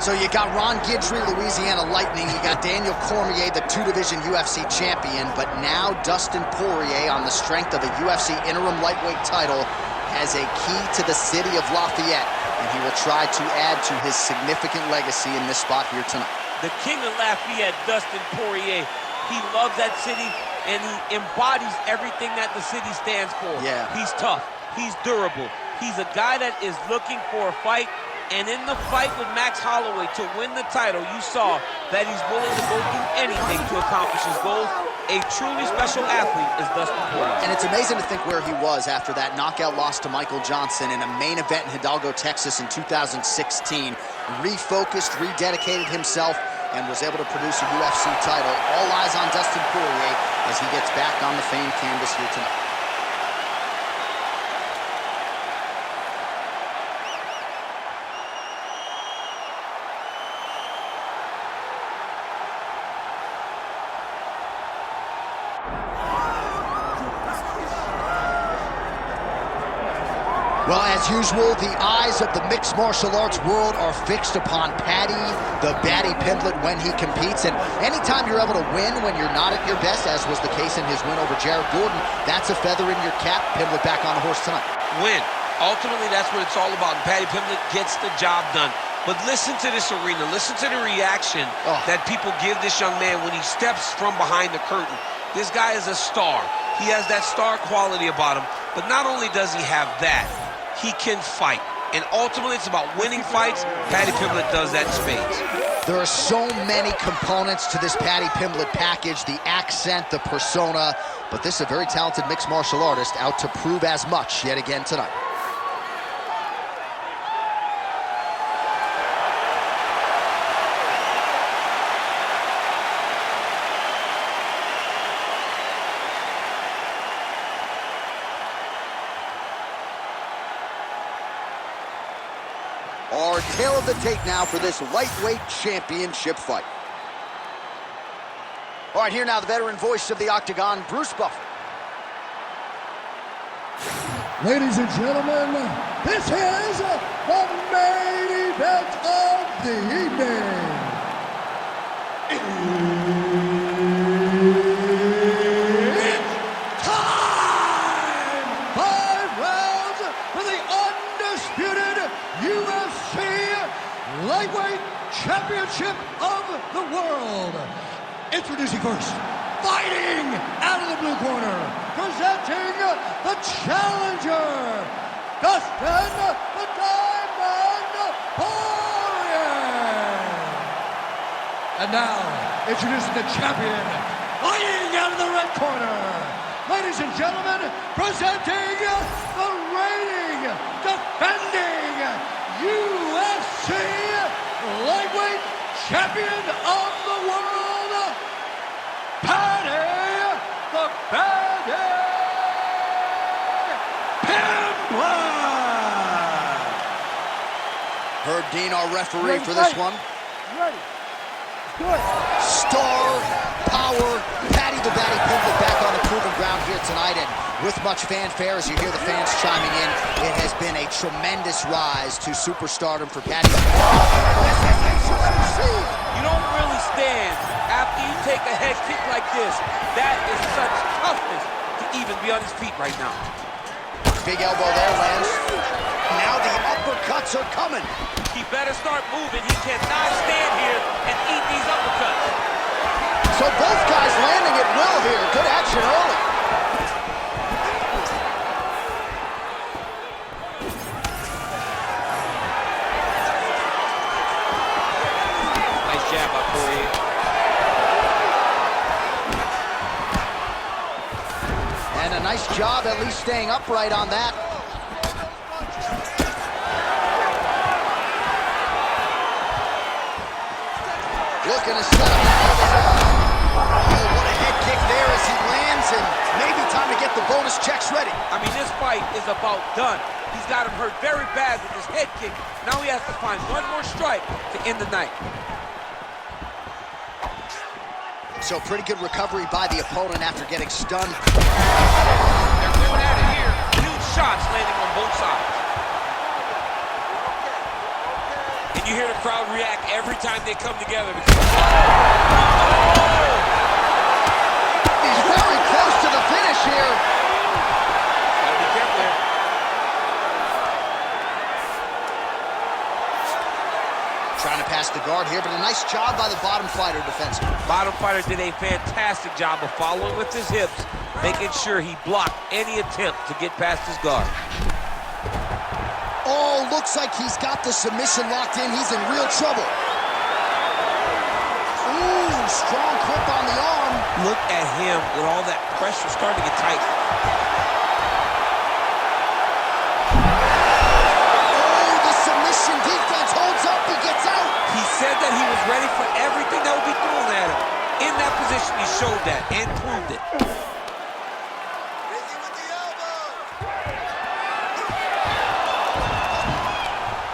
So you got Ron Guidry, Louisiana Lightning. You got Daniel Cormier, the two-division UFC champion. But now Dustin Poirier, on the strength of a UFC interim lightweight title, has a key to the city of Lafayette. And he will try to add to his significant legacy in this spot here tonight. The king of Lafayette, Dustin Poirier. He loves that city, and he embodies everything that the city stands for. Yeah. He's tough. He's durable. He's a guy that is looking for a fight. And in the fight with Max Holloway to win the title, you saw that he's willing to go through anything to accomplish his goals. A truly special athlete is Dustin Poirier. And it's amazing to think where he was after that knockout loss to Michael Johnson in a main event in Hidalgo, Texas in 2016. Refocused, rededicated himself, and was able to produce a UFC title. All eyes on Dustin Poirier as he gets back on the famed canvas here tonight. Well, as usual, the eyes of the mixed martial arts world are fixed upon Paddy, the Paddy Pimblett, when he competes. And anytime you're able to win when you're not at your best, as was the case in his win over Jared Gordon, that's a feather in your cap. Pimblett back on the horse tonight. Win. Ultimately, that's what it's all about. And Paddy Pimblett gets the job done. But listen to this arena. Listen to the reaction that people give this young man when he steps from behind the curtain. This guy is a star. He has that star quality about him. But not only does he have that, he can fight. And ultimately, it's about winning fights. Paddy Pimblett does that in spades. There are so many components to this Paddy Pimblett package, the accent, the persona, but this is a very talented mixed martial artist out to prove as much yet again tonight. Our tail of the tape now for this lightweight championship fight. All right, here now the veteran voice of the Octagon, Bruce Buffer. Ladies and gentlemen, this is the main event of the evening. It's time! 5 rounds for the undisputed UFC Lightweight Championship of the World. Introducing first, fighting out of the blue corner, presenting the challenger, Dustin the Diamond Poirier. And now, introducing the champion, fighting out of the red corner, ladies and gentlemen, presenting the reigning, defending UFC Lightweight Champion of the World, Paddy the Paddy Pimblett. Herb Dean, our referee for this one. Ready. Good. Star power, Paddy the Paddy Pimblett back on the proven ground here tonight, and with much fanfare as you hear the fans chiming in, it has been a tremendous rise to superstardom for Paddy. You don't really stand after you take a head kick like this. That is such toughness to even be on his feet right now. Big elbow there, lands. Now the uppercuts are coming. He better start moving. He cannot stand here and eat these uppercuts. So both guys landing at will here. Good action early. Nice jab by Poirier. And a nice job at least staying upright on that. Looking to set up. Oh, what a head kick there as he lands, and maybe time to get the bonus checks ready. I mean, this fight is about done. He's got him hurt very bad with this head kick. Now he has to find one more strike to end the night. So pretty good recovery by the opponent after getting stunned. They're going at it here. Huge shots landing on both sides. And you hear the crowd react every time they come together. He's very close to the finish here. Gotta be careful here. Trying to pass the guard here, but a nice job by the bottom fighter defensively. Bottom fighter did a fantastic job of following with his hips, making sure he blocked any attempt to get past his guard. Oh, looks like he's got the submission locked in. He's in real trouble. Ooh, strong grip on the arm. Look at him with all that pressure starting to get tight. Oh, the submission defense holds up. He gets out. He said that he was ready for everything that would be thrown at him. In that position, he showed that and proved it.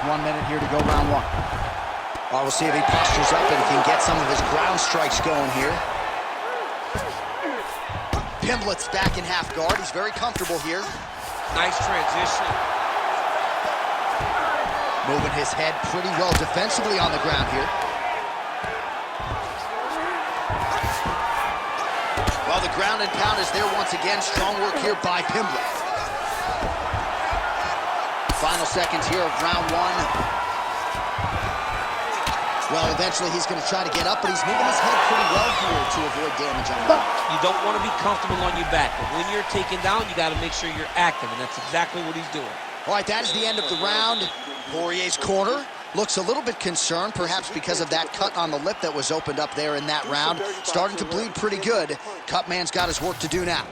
1 minute here to go, round one. We'll see if he postures up and can get some of his ground strikes going here. Pimblett's back in half guard. He's very comfortable here. Nice transition. Moving his head pretty well defensively on the ground here. Well, the ground and pound is there once again. Strong work here by Pimblett. Final seconds here of round one. Well, eventually he's going to try to get up, but he's moving his head pretty well here to avoid damage on the back. You don't want to be comfortable on your back, but when you're taken down, you got to make sure you're active, and that's exactly what he's doing. All right, that is the end of the round. Poirier's corner looks a little bit concerned, perhaps because of that cut on the lip that was opened up there in that round. Starting to bleed pretty good. Cutman's got his work to do now.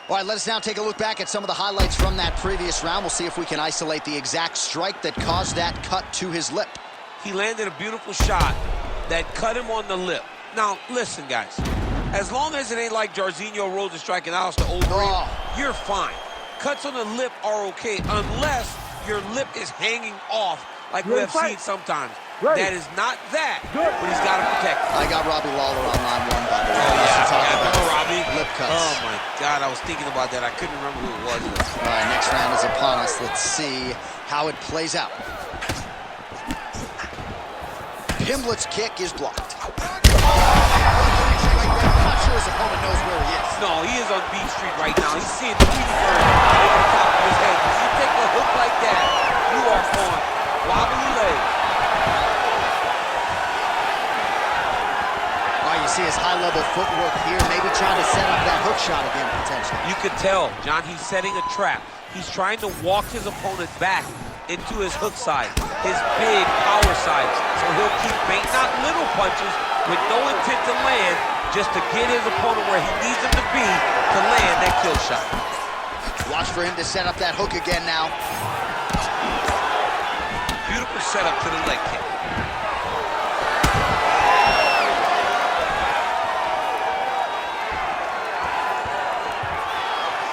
All right, let us now take a look back at some of the highlights from that previous round. We'll see if we can isolate the exact strike that caused that cut to his lip. He landed a beautiful shot that cut him on the lip. Now, listen, guys. As long as it ain't like Jairzinho Rhodes striking Alistair Overeem, you're fine. Cuts on the lip are okay unless your lip is hanging off like we have seen sometimes. That is not that, but he's got to protect it. I got Robbie Lawler on line one, by the way. Robbie. Lip cuts. Oh, my God. I was thinking about that. I couldn't remember who it was. All right, next round is upon us. Let's see how it plays out. Pimblett's kick is blocked. I'm not sure his opponent knows where he is. No, he is on B Street right now. He's seeing the Tweety Bird over the top of his head. If you take a hook like that, you are on wobbly legs. You see his high-level footwork here, maybe trying to set up that hook shot again, potentially. You could tell, John, he's setting a trap. He's trying to walk his opponent back into his hook side, his big power side. So he'll keep baiting out little punches with no intent to land, just to get his opponent where he needs him to be to land that kill shot. Watch for him to set up that hook again now. Beautiful setup to the leg kick.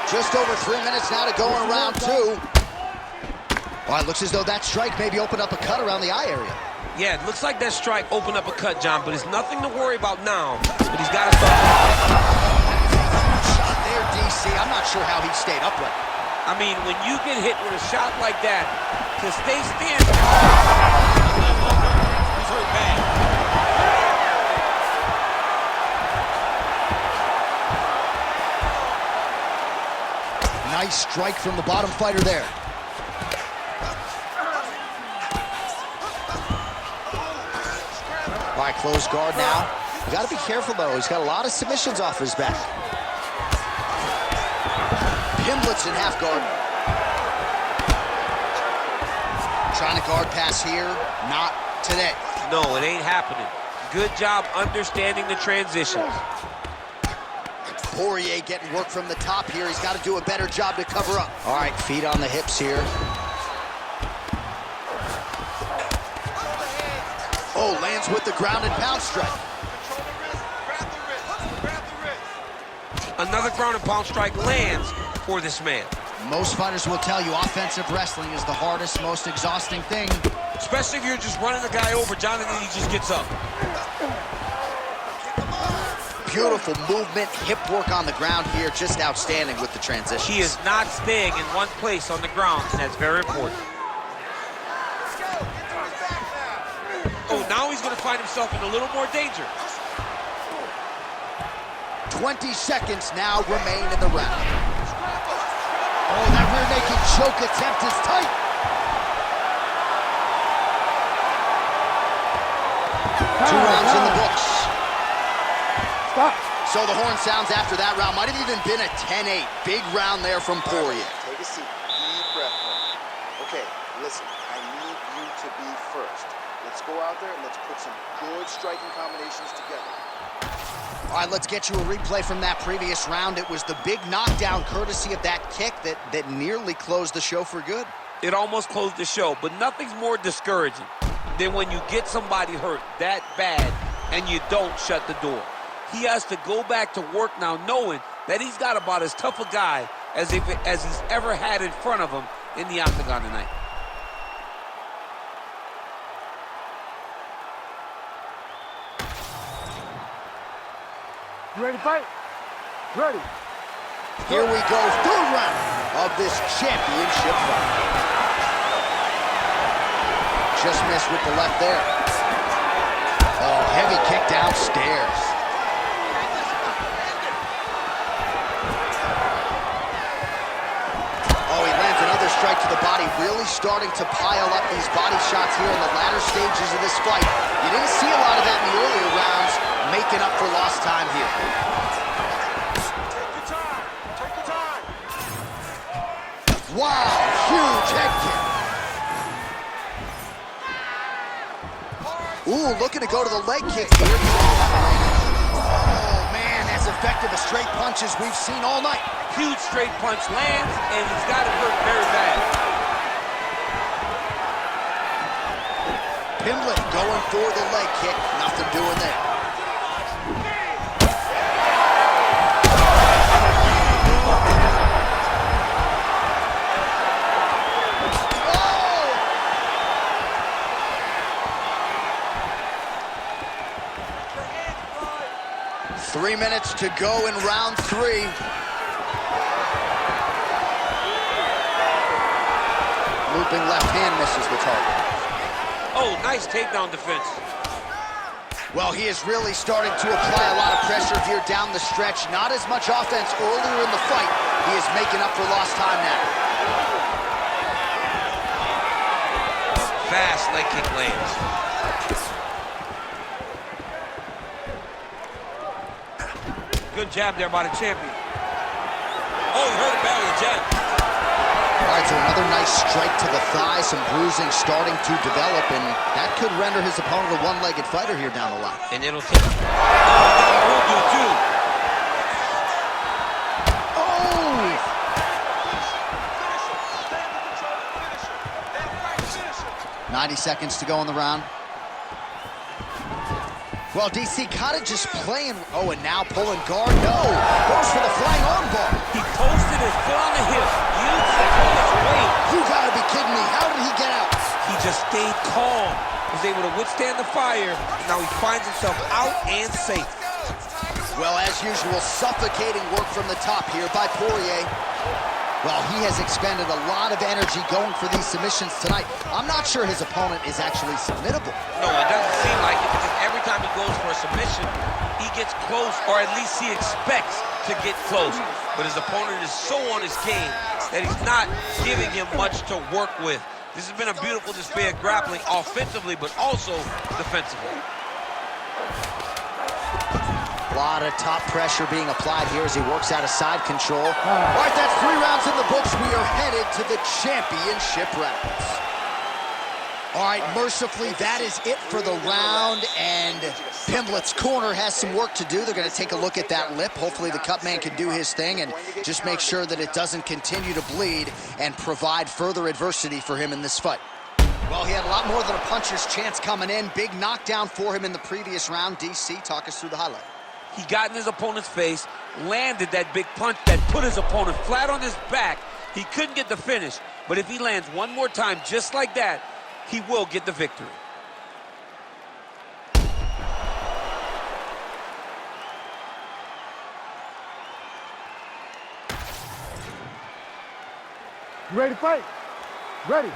Just over 3 minutes now to go in round two. Well, it looks as though that strike maybe opened up a cut around the eye area. Yeah, it looks like that strike opened up a cut, John, but it's nothing to worry about now. But he's got to start. Shot there, DC. I'm not sure how he stayed upright. I mean, when you get hit with a shot like that, to stay standing. He's hurt bad. Nice strike from the bottom fighter there. All right, close guard now. You got to be careful, though. He's got a lot of submissions off his back. Pimblett's in half guard. Trying to guard pass here. Not today. No, it ain't happening. Good job understanding the transitions. Poirier getting work from the top here. He's got to do a better job to cover up. All right, feet on the hips here. Oh, lands with the ground and pound strike. Another ground and pound strike lands for this man. Most fighters will tell you offensive wrestling is the hardest, most exhausting thing. Especially if you're just running the guy over, John, and then he just gets up. Beautiful movement, hip work on the ground here, just outstanding with the transition. He is not staying in one place on the ground, and that's very important. find himself in a little more danger. 20 seconds now remain in the round. Oh, that rear naked choke attempt is tight. Two rounds in the books. Stop. So the horn sounds after that round. Might have even been a 10-8. Big round there from Poirier. Take a seat. Deep breath. Okay, listen. I need you to be first. Let's go out there and let's put some good striking combinations together. All right, let's get you a replay from that previous round. It was the big knockdown courtesy of that kick that nearly closed the show for good. It almost closed the show, but nothing's more discouraging than when you get somebody hurt that bad and you don't shut the door. He has to go back to work now knowing that he's got about as tough a guy as he's ever had in front of him in the octagon tonight. You ready to fight? Ready. Here we go, third round of this championship fight. Just missed with the left there. Oh, heavy kick downstairs. Oh, he lands another strike to the body, really starting to pile up these body shots here in the latter stages of this fight. You didn't see a lot of that in the earlier rounds, making up for lost time here. Take your time. Take your time. Wow, huge head kick. Ooh, looking to go to the leg kick here. Oh, man, as effective a straight punch as we've seen all night. Huge straight punch lands, and he's got it hurt very bad. Pimblett going for the leg kick. Nothing doing there. Oh! 3 minutes to go in round 3. Looping left hand misses the target. Oh, nice takedown defense. Well, he is really starting to apply a lot of pressure here down the stretch. Not as much offense earlier in the fight. He is making up for lost time now. Fast leg kick lands. Good jab there by the champion. Oh, he hurt it bad with a jab. All right, so another nice strike to the thigh, some bruising starting to develop, and that could render his opponent a one-legged fighter here down the line. And it'll take... Oh, will do too. Oh! 90 seconds to go in the round. Well, DC kind of just playing. Oh, and now pulling guard. No! Goes for the flying arm bar. He posted his foot on the hip. Used the weight. You gotta be kidding me. How did he get out? He just stayed calm. Was able to withstand the fire. Now he finds himself out and safe. Well, as usual, suffocating work from the top here by Poirier. Well, he has expended a lot of energy going for these submissions tonight. I'm not sure his opponent is actually submittable. No, it doesn't seem like it, because every time he goes for a submission, he gets close, or at least he expects to get close. But his opponent is so on his game that he's not giving him much to work with. This has been a beautiful display of grappling offensively, but also defensively. A lot of top pressure being applied here as he works out of side control. All right, that's 3 rounds in the books. We are headed to the championship rounds. All right, mercifully, that is it for the round, and Pimblett's corner has some work to do. They're going to take a look at that lip. Hopefully the cut man can do his thing and just make sure that it doesn't continue to bleed and provide further adversity for him in this fight. Well, he had a lot more than a puncher's chance coming in. Big knockdown for him in the previous round. DC, talk us through the highlight. He got in his opponent's face, landed that big punch that put his opponent flat on his back. He couldn't get the finish, but if he lands one more time just like that, he will get the victory. You ready to fight? Ready.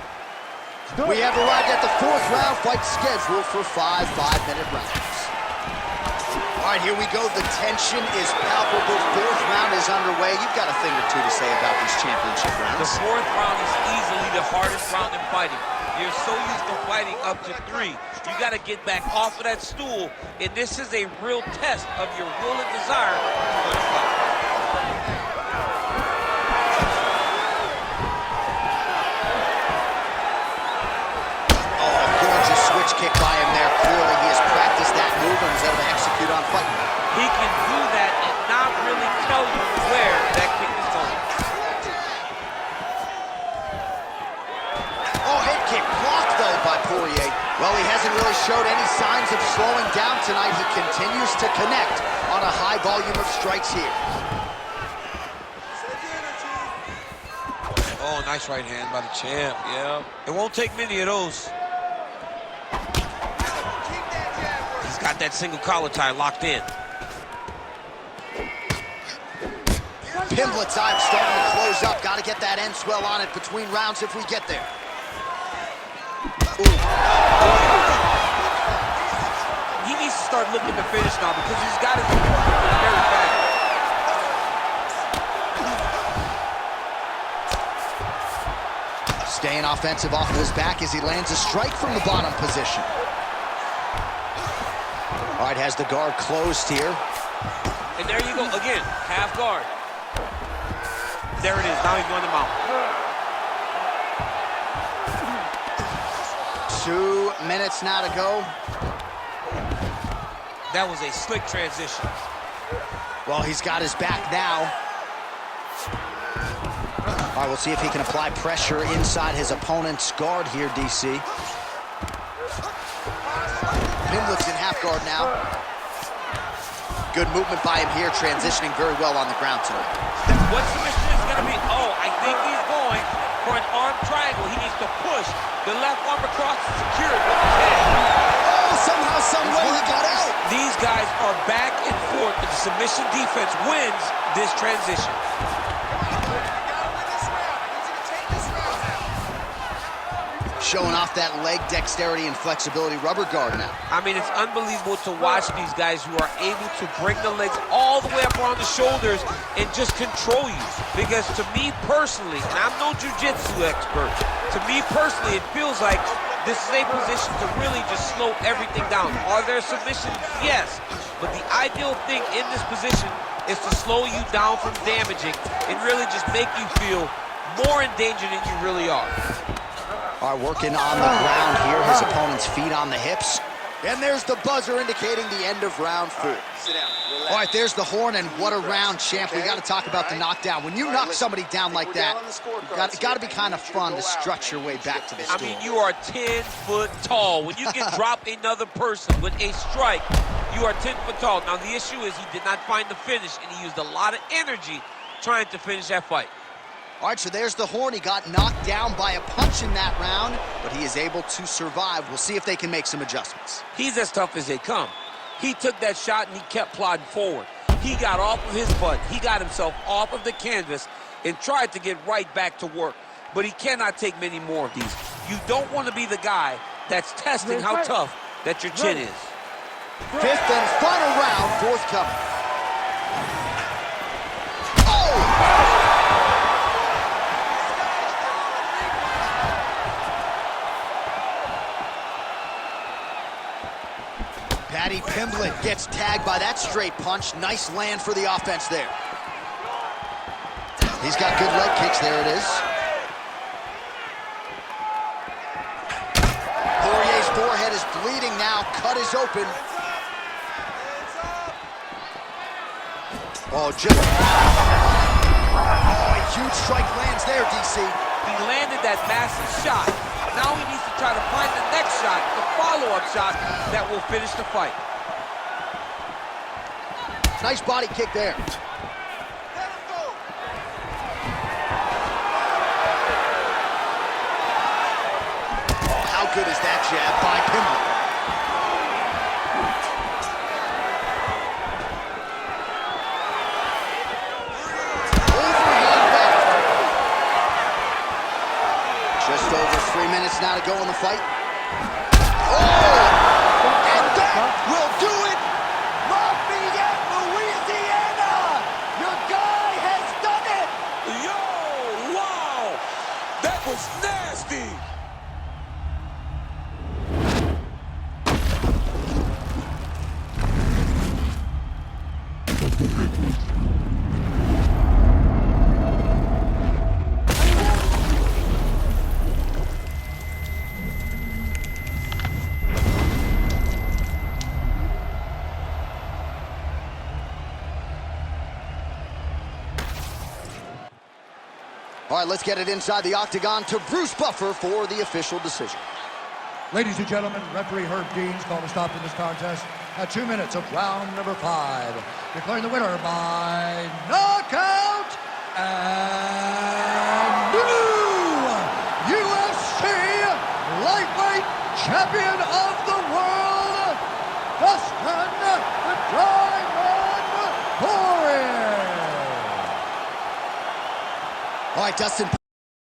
We have arrived at the 4th round, fight scheduled for 5 5-minute rounds. All right, here we go. The tension is palpable. 4th round is underway. You've got a thing or two to say about these championship rounds. The 4th round is easily the hardest round in fighting. You're so used to fighting up to 3. You got to get back off of that stool, and this is a real test of your will and desire to win a fight. Switch kick by him there. Clearly, he has practiced that move and was able to execute on fight. He can do that and not really tell you where that kick is going. Oh, head kick blocked, though, by Poirier. Well, he hasn't really showed any signs of slowing down tonight. He continues to connect on a high volume of strikes here. Oh, nice right hand by the champ, yeah. It won't take many of those. Got that single collar tie locked in. Pimblett's eye starting to close up. Got to get that end swell on it between rounds if we get there. Ooh. He needs to start looking to finish now because he's got his very fast. Staying offensive off of his back as he lands a strike from the bottom position. All right, has the guard closed here. And there you go, again, half guard. There it is, now he's going to mount. 2 minutes now to go. That was a slick transition. Well, he's got his back now. All right, we'll see if he can apply pressure inside his opponent's guard here, DC. Pimblett's in half guard now. Good movement by him here, transitioning very well on the ground tonight. What submission is going to be? Oh, I think he's going for an arm triangle. He needs to push the left arm across to secure it with his head. Oh, somehow, some way he got out. These guys are back and forth, and the submission defense wins this transition. Showing off that leg dexterity and flexibility rubber guard now. I mean, it's unbelievable to watch these guys who are able to bring the legs all the way up around the shoulders and just control you. Because to me personally, and I'm no jiu-jitsu expert, to me personally, it feels like this is a position to really just slow everything down. Are there submissions? Yes. But the ideal thing in this position is to slow you down from damaging and really just make you feel more in danger than you really are. All right, working on the ground here, his opponent's feet on the hips. And there's the buzzer indicating the end of round 4. Sit down. Relax. All right, there's the horn, and what a round, champ. We got to talk about the knockdown. When you knock somebody down like that, it's got to be kind of fun to strut your way back to the stool. I mean, you are 10 foot tall. When you can drop another person with a strike, you are 10 foot tall. Now, the issue is he did not find the finish, and he used a lot of energy trying to finish that fight. All right, so there's the horn. He got knocked down by a punch in that round, but he is able to survive. We'll see if they can make some adjustments. He's as tough as they come. He took that shot and he kept plodding forward. He got off of his butt. He got himself off of the canvas and tried to get right back to work. But he cannot take many more of these. You don't want to be the guy that's testing how tough that your chin is. 5th and final round, forthcoming. Paddy Pimblett gets tagged by that straight punch. Nice land for the offense there. He's got good leg kicks. There it is. Poirier's forehead is bleeding now. Cut is open. Oh, just... Oh, a huge strike lands there, DC. He landed that massive shot. Now he needs to try to find the next shot, the follow-up shot that will finish the fight. Nice body kick there. Oh, how good is that jab by Pimblett? Just over 3 minutes now how to go in the fight. Oh! And that will do it! Lafayette, Louisiana! Your guy has done it! Yo, wow! That was nasty! All right, let's get it inside the octagon to Bruce Buffer for the official decision. Ladies and gentlemen, referee Herb Dean's called a stop to this contest at 2 minutes of round number 5. Declaring the winner by knockout and new UFC lightweight champion of the world, Dustin the Diamond Poirier. All right, Dustin.